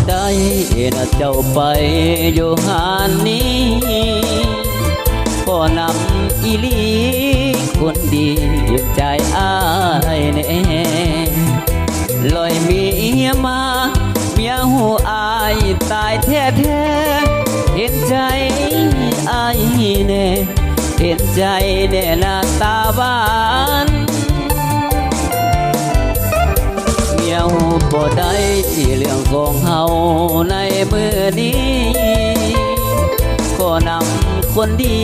ได้นะเจ้าไปอยู่หานนี้ก็นำอีลีคนดีใจอ้ายแน่ลอยเมียมาเมียหูอายตายแท้แท้เห็นใจอายแน่เห็นใจแน่หน้าตาหวานเมียหูบ่ได้เรื่องของเฮาในมือนี้ก็นำคนดี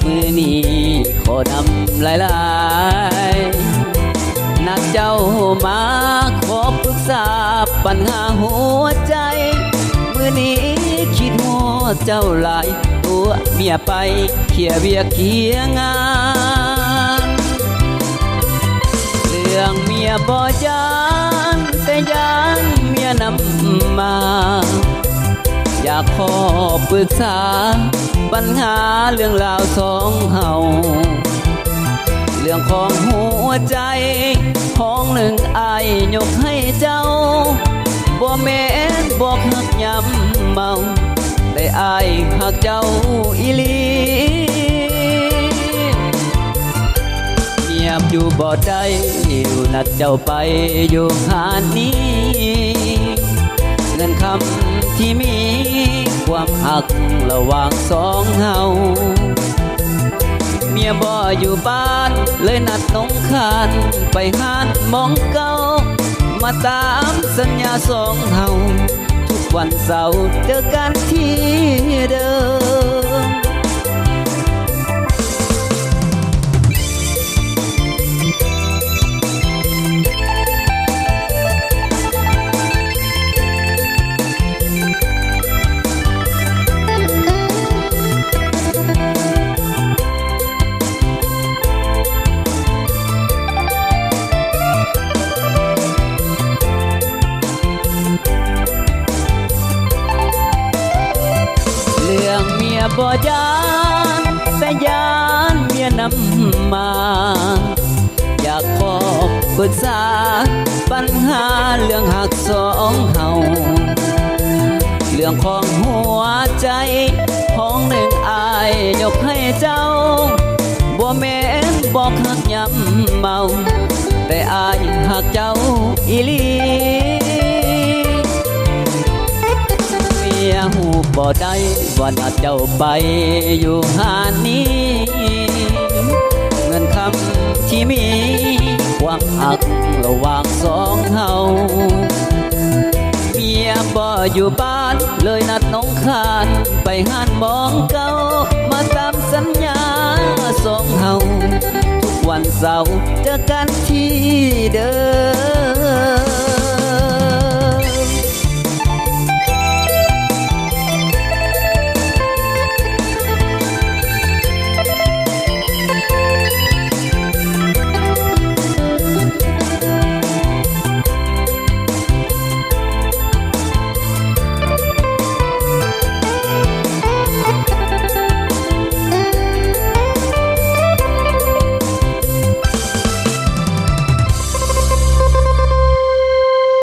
มือนี้ขอนำหลายๆนัดเจ้ามาขอปรึกษาปัญหาหัวใจมือนี้คิดหัวเจ้าหลายตัวเมียไปเขี่ยเบียเขี่ยงานเรื่องเมียบ่ยานแต่ยานเมียนำมาอยากขอปรึกษาปัญหาเรื่องราวสองเฮาเรื่องของหัวใจของหนึ่งอายยกให้เจ้าบ่แม่นบอกหักยำเมาแต่อายหักเจ้าอีหลีเงียบอยู่บ่ได้อยู่นัดเจ้าไปอยู่หานนี้เงินคำที่มีความหักระหว่างสองเฮาเมียบ่อยู่บ้านเลยนัดน้องคานไปหานมองเก่ามาตามสัญญาสองเฮาทุกวันเสาร์เจอกันที่เดิมบ่ยานแต่ยานเมียนำมาอยากขอปรึกษาปัญหาเรื่องหักสองเฮาเรื่องของหัวใจของหนึ่งอายยกให้เจ้าบ่แม่นบอกหักยำเมาแต่อายหักเจ้าอีหลีเมียหูบ่ได้ว่านัดเจ้าไปอยู่หานนี้เงินคำที่มีความหักระหว่างสองเฮาเมียบ่อยู่บ้านเลยนัดน้องคานไปหานมองเก่ามาตามสัญญาสองเฮาทุกวันเสาร์เจอกันที่เดิม